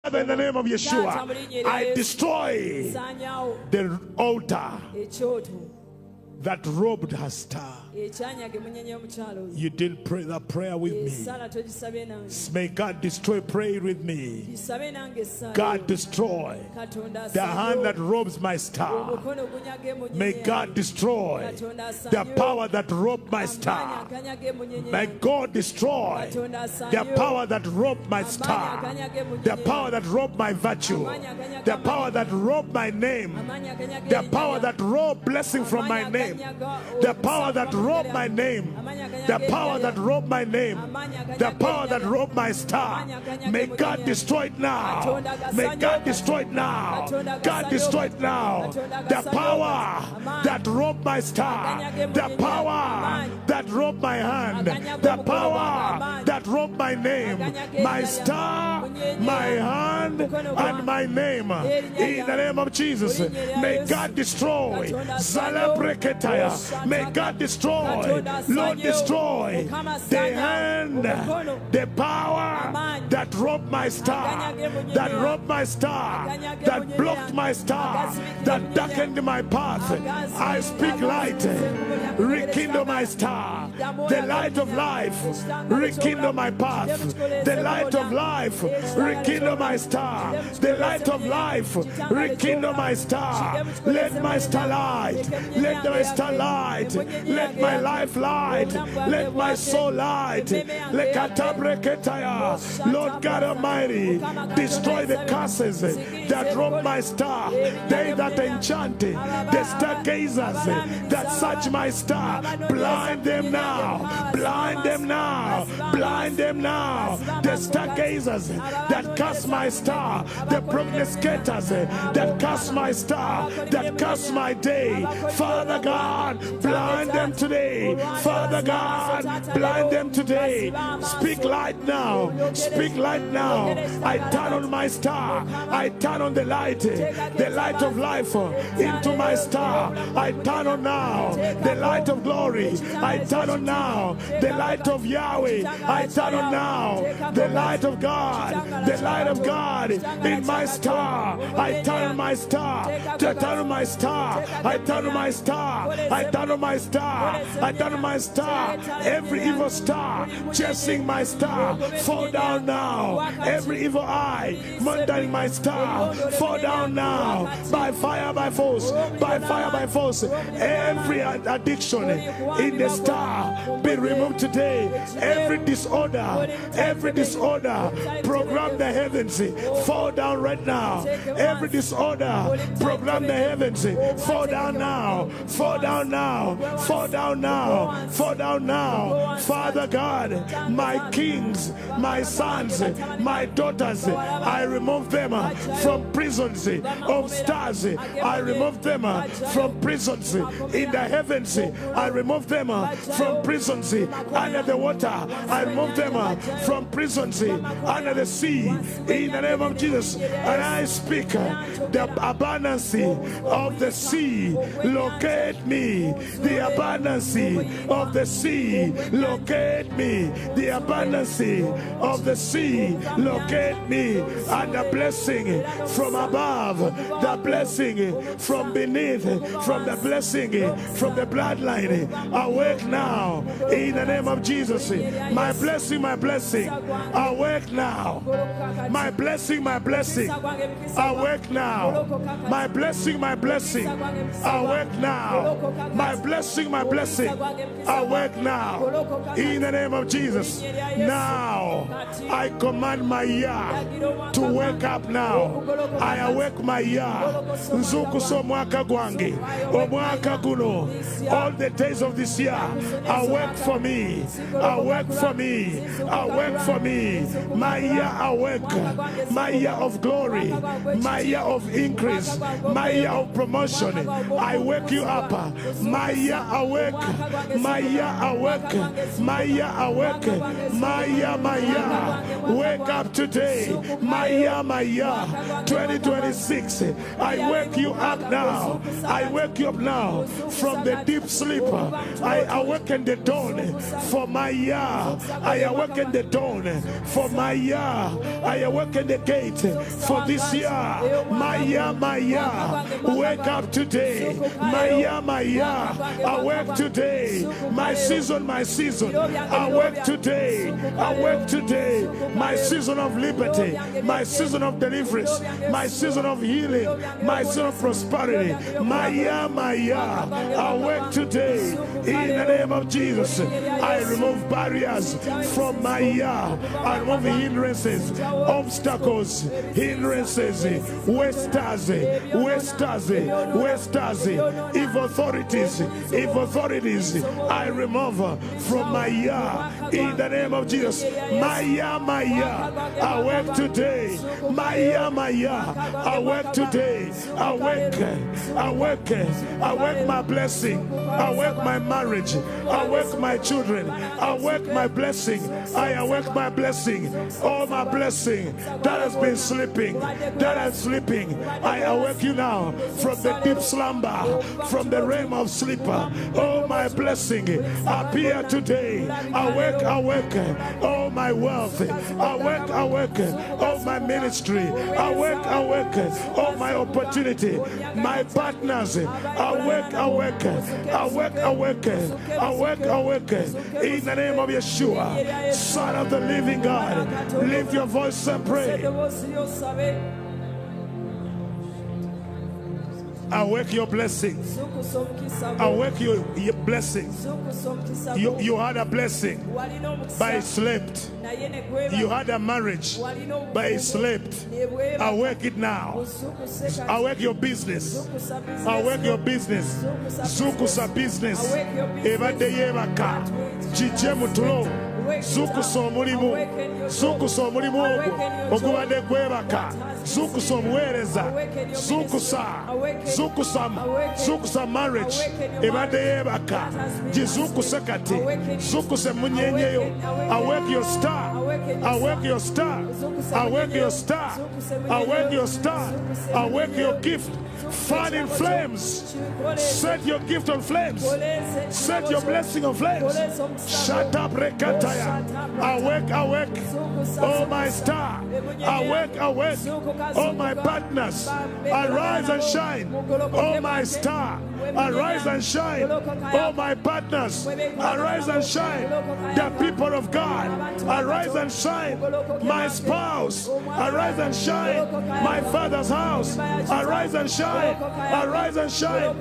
Father, in the name of Yeshua, I destroy the altar that robbed her star. You didn't pray that prayer with me. May God destroy, pray with me. God destroy the hand that robs my star. May God destroy the power that robbed my star. May God destroy the power that robbed my star, the power that robbed my virtue, the power that robbed my name, the power that robbed blessing from my name, the power that robbed my name, the power that robbed my name, the power that robbed my star. May God destroy it now. May God destroy it now. God destroy it now. The power that robbed my star, the power that robbed my hand, the power that robbed my name, my star, my hand, and my name. In the name of Jesus, may God destroy. May God destroy, Lord, destroy the hand, the power that robbed my star, that robbed my star, that blocked my star, that darkened my path. I speak light, rekindle my star, the light of life, rekindle my path, the light of life, rekindle my star, the light of life, rekindle my star. Let my star light, let my star light, let my life light, let my soul light. Lord God Almighty, destroy the curses that rob my star. They that enchant, the stargazers that search my star, blind them now, blind them now, blind them now. The stargazers that cast my star, the prognosticators that cast my star, that cast my day, Father God, blind them today. Father God, blind them today. Speak light now. Speak light now. I turn on my star. I turn on the light of life into my star. I turn on now the light of glory. I turn on now the light of Yahweh. I turn on now the light of God. The light of God in my star. I turn on my star. I turn on my star. I turn on my star. I turn on my star. I turn on my star. Every evil star chasing my star, fall down now. Every evil eye monitoring my star, fall down now. By fire, by force, by fire, by force. Every addiction in the star be removed today. Every disorder, program the heavens, fall down right now. Every disorder, program the heavens, fall down now, fall down now, fall down now, fall down now. Father God, my kings, my sons, my daughters, I remove them from prisons of stars. I remove them from prisons in the heavens. I remove them from prisons under the water. I remove them from prisons under the sea. In the name of Jesus, and I speak the abundance of the sea. Locate me, the abundance of the sea. Locate me, the abundance of the sea. Locate me, and the blessing from above, the blessing from beneath, from the blessing from the bloodline. Awake now in the name of Jesus. My blessing, awake now. My blessing, awake now. My blessing, awake now. My blessing, awake now. In the name of Jesus. Now I command my year to wake up now. I awake my year. Nzuku so mwaka gwangi. Omwaka guno. All the days of this year, awake for me. Awake for me. Awake for me. My year awake. My year of glory. My year of increase. My year of promotion. I wake you up. My year awake. My year awake. My year awake. My year. Wake up today. My year. 2026. I wake you up now. I wake you up now from the deep sleep. I awaken the dawn for my year. I awaken the dawn for my year. I awaken the gate for this year. My year, wake up today. My year, awake today. My season, awake today. Awake today. My season of liberty, my season of deliverance, my season of healing, my season of prosperity. My year, awake today. In the name of Jesus, I remove barriers from my year. I remove hindrances, obstacles, hindrances, wasters, evil authorities. I remove from my year. In the name of Jesus, my year, awake today. My year, awake today. Awake my blessing. Awake my marriage. Awake my children. Awake my blessing. I awake my blessing. All my blessing that has been sleeping, I awake you now from the deep slumber, from the realm of sleeper. Oh, my blessing, appear today. Awake. Oh, my wealth. Awake. Oh, my ministry. Awake. Oh, my opportunity. My partners. Awake. In the name of Yeshua, Son of the living God, lift your voice and pray. Awake your blessing. Awake your blessing. You had a blessing, but it slept. You had a marriage, but it slept. Awake it now. Awake your business. Awake your business. Zukusa business. Evadeyevaka. Jijemutulo. Zukusa omulimu. Zukusa omulimu ogwo. Ogubadde gwebaka. Zukusa omuweereza. Zukusa marriage. Ebadde yeebaka. Gizukuse kati. Zukuse munyenyeyo. Awake your star. Awake your star. Awake your star. Awake your star. Awake your gift. Fan in flames. Set your gift on flames. Set your blessing on flames. Shut up, Rekataya. Awake. Oh, my star. Awake. Oh, my partners. Arise and shine. Oh, my star. Arise and shine. Oh, my partners. Arise and shine. The people of God. Arise and shine. My spouse. Arise and shine. My father's house. Arise and shine. Arise and shine.